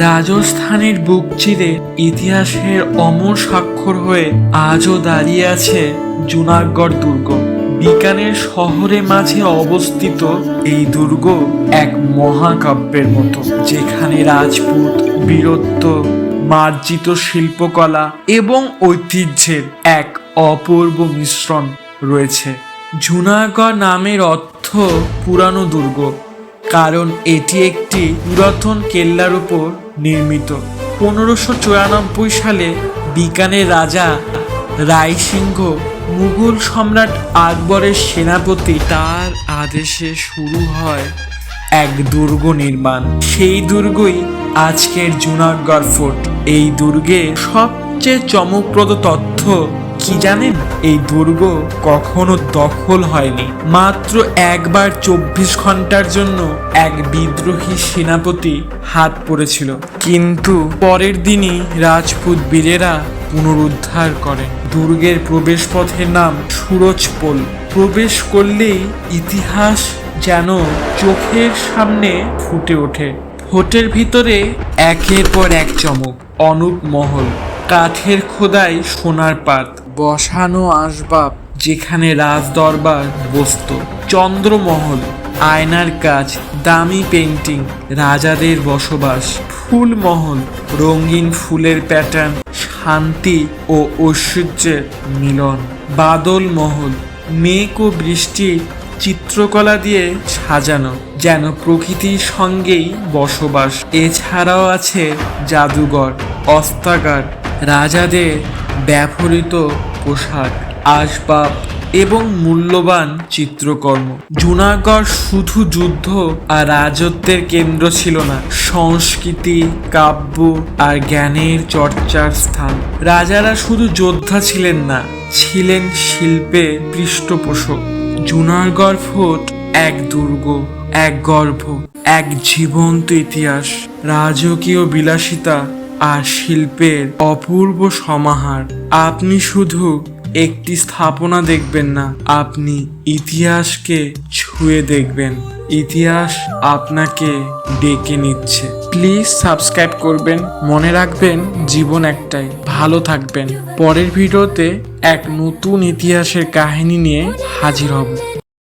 রাজস্থানের বুক চিরে ইতিহাসের অমর স্বাক্ষর হয়ে আজও দাঁড়িয়ে আছে জুনাগড় দুর্গ। বিকানের শহরের মাঝে অবস্থিত এই দুর্গ এক মহাকাব্যের মতো, যেখানে রাজপুত বীরত্ব, মার্জিত শিল্পকলা এবং ঐতিহ্যের এক অপূর্ব মিশ্রণ রয়েছে। জুনাগড় নামের অর্থ পুরানো দুর্গ, কারণ এটি একটি পুরাতন কেল্লার উপর নির্মিত। 1594 সালে বিকানের রাজা রায়সিংহ মুঘল সম্রাট আকবরের সেনাপতি তার আদেশে শুরু হয় এক দুর্গ নির্মাণ। সেই দুর্গই আজকের জুনাগড় ফোর্ট। এই দুর্গে সবচেয়ে চমকপ্রদ তথ্য কি জানেন? এই দুর্গ কখনো দখল হয়নি। মাত্র একবার 24 ঘন্টার জন্য এক বিদ্রোহী সেনাপতি হাত পড়েছিল, কিন্তু পরের দিনই রাজপুত বীরেরা পুনরুদ্ধার করেন। দুর্গের প্রবেশ পথের নাম সুরজপোল। প্রবেশ করলেই ইতিহাস যেন চোখের সামনে ফুটে ওঠে। ফোর্টের ভিতরে একের পর এক চমক, অনুপ মহল, কাঠের খোদাই, সোনার পাত, বসানো আসবাব যেখানে রাজ দরবার বসত, চন্দ্রমহল, আয়নার কাজ, দামি পেন্টিং, রাজাদের বসবাস, ফুলমহল, রঙিন ফুলের প্যাটার্ন, শান্তি ও ঐশ্বর্যের মিলন, বাদল মহল, মেঘ ও বৃষ্টি চিত্রকলা দিয়ে সাজানো, যেন প্রকৃতির সঙ্গেই বসবাস। এছাড়াও আছে জাদুঘর, অস্ত্রাগার, রাজাদের ব্যবহৃত পোশাক, আসবাব এবং মূল্যবান চিত্রকর্ম। জুনাগড় শুধু যুদ্ধ আর রাজত্বের কেন্দ্র ছিল না, সংস্কৃতি, কাব্য আর জ্ঞানের চর্চার স্থান। রাজারা শুধু যোদ্ধা ছিলেন না, ছিলেন শিল্পের পৃষ্ঠপোষক। জুনাগড় ফোর্ট এক দুর্গ, এক গর্ভ, এক জীবন্ত ইতিহাস, রাজকীয় বিলাসিতা আর শিল্পের অপূর্ব সমাহার। আপনি শুধু একটি স্থাপনা দেখবেন না, আপনি ইতিহাসকে ছুঁয়ে দেখবেন। ইতিহাস আপনাকে ডেকে নিচ্ছে। প্লিজ সাবস্ক্রাইব করবেন। মনে রাখবেন, জীবন একটাই। ভালো থাকবেন। পরের ভিডিওতে এক নতুন ইতিহাসের কাহিনী নিয়ে হাজির হব।